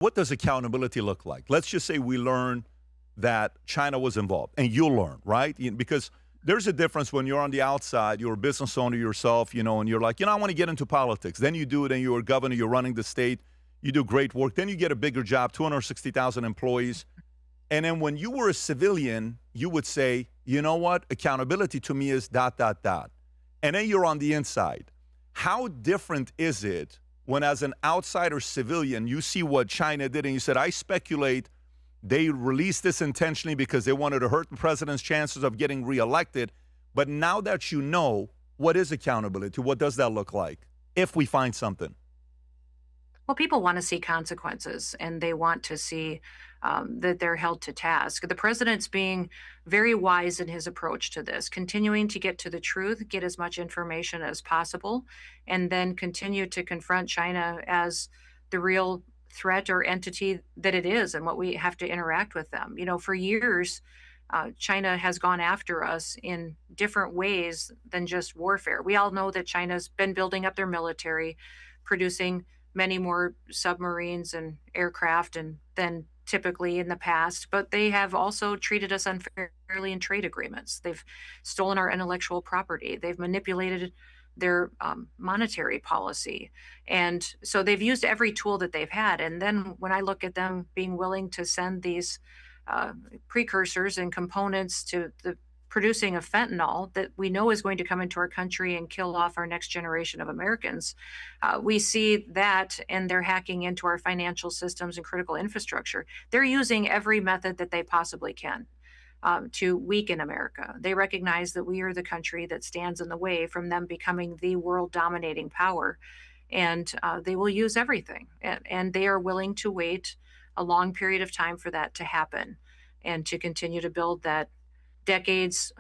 What does accountability look like? Let's just say we learn that China was involved, and you'll learn, right? Because there's a difference when you're on the outside, you're a business owner yourself, and you're like, I want to get into politics. Then you do it, and you're a governor, you're running the state, you do great work. Then you get a bigger job, 260,000 employees. And then when you were a civilian, you would say, you know what? Accountability to me is ... And then you're on the inside. How different is it when, as an outsider civilian, you see what China did and you said, I speculate they released this intentionally because they wanted to hurt the president's chances of getting reelected. But now that you know, what is accountability? What does that look like if we find something? Well, people want to see consequences and they want to see that they're held to task. The president's being very wise in his approach to this, continuing to get to the truth, get as much information as possible, and then continue to confront China as the real threat or entity that it is and what we have to interact with them. For years, China has gone after us in different ways than just warfare. We all know that China's been building up their military, producing many more submarines and aircraft than typically in the past, but they have also treated us unfairly in trade agreements. They've stolen our intellectual property. They've manipulated their monetary policy. And so they've used every tool that they've had. And then when I look at them being willing to send these precursors and components to the producing of fentanyl that we know is going to come into our country and kill off our next generation of Americans. We see that, and they're hacking into our financial systems and critical infrastructure. They're using every method that they possibly can to weaken America. They recognize that we are the country that stands in the way from them becoming the world dominating power, and they will use everything. And they are willing to wait a long period of time for that to happen and to continue to build that decades,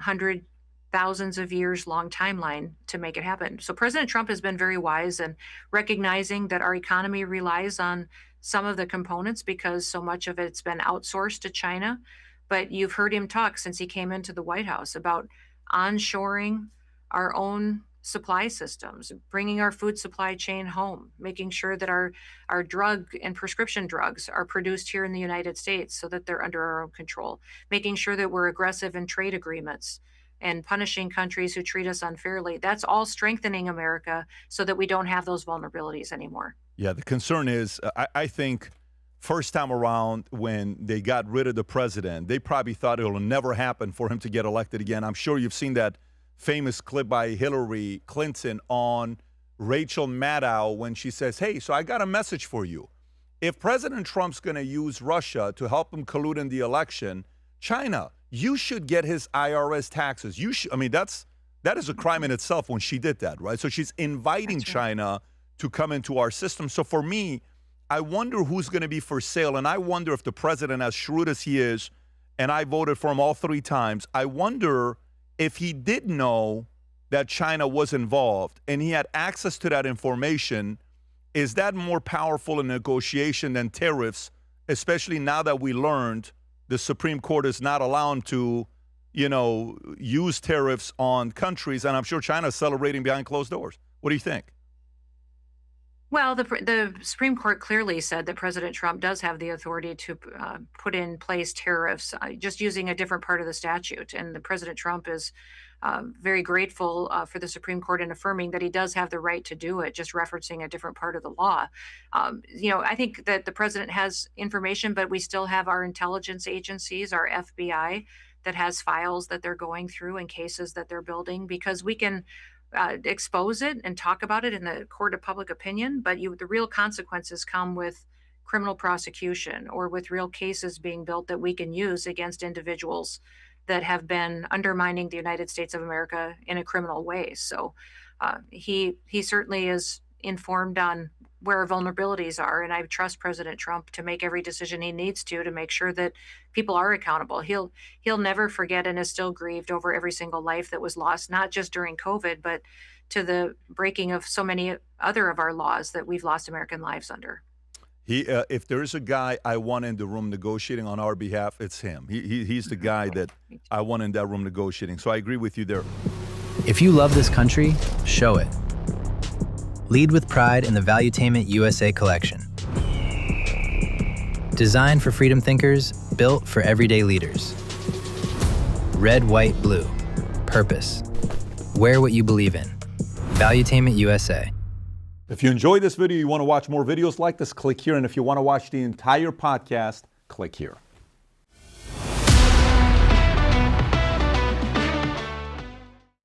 thousands of years long timeline to make it happen. So President Trump has been very wise in recognizing that our economy relies on some of the components because so much of it's been outsourced to China. But you've heard him talk since he came into the White House about onshoring our own supply systems, bringing our food supply chain home, making sure that our drug and prescription drugs are produced here in the United States so that they're under our own control, making sure that we're aggressive in trade agreements and punishing countries who treat us unfairly. That's all strengthening America so that we don't have those vulnerabilities anymore. Yeah, the concern is, I think first time around when they got rid of the president, they probably thought it will never happen for him to get elected again. I'm sure you've seen that famous clip by Hillary Clinton on Rachel Maddow when she says, hey, so I got a message for you. If President Trump's going to use Russia to help him collude in the election, China, you should get his IRS taxes. That is a crime in itself when she did that, right? So she's inviting China to come into our system. So for me, I wonder who's going to be for sale. And I wonder if the president, as shrewd as he is, and I voted for him all 3 times, I wonder if he did know that China was involved and he had access to that information. Is that more powerful in negotiation than tariffs, especially now that we learned the Supreme Court is not allowed to, use tariffs on countries, and I'm sure China's celebrating behind closed doors. What do you think? Well, the Supreme Court clearly said that President Trump does have the authority to put in place tariffs, just using a different part of the statute. And the President Trump is very grateful for the Supreme Court in affirming that he does have the right to do it, just referencing a different part of the law. I think that the president has information, but we still have our intelligence agencies, our FBI, that has files that they're going through and cases that they're building, because we can expose it and talk about it in the court of public opinion, but the real consequences come with criminal prosecution or with real cases being built that we can use against individuals that have been undermining the United States of America in a criminal way. So he certainly is informed on where our vulnerabilities are, and I trust President Trump to make every decision he needs to make sure that people are accountable. He'll never forget and is still grieved over every single life that was lost, not just during COVID, but to the breaking of so many other of our laws that we've lost American lives under. If there's a guy I want in the room negotiating on our behalf, it's him. He's the guy that I want in that room negotiating. So I agree with you there. If you love this country, show it. Lead with pride in the Valuetainment USA collection. Designed for freedom thinkers, built for everyday leaders. Red, white, blue. Purpose. Wear what you believe in. Valuetainment USA. If you enjoyed this video, you want to watch more videos like this, click here. And if you want to watch the entire podcast, click here.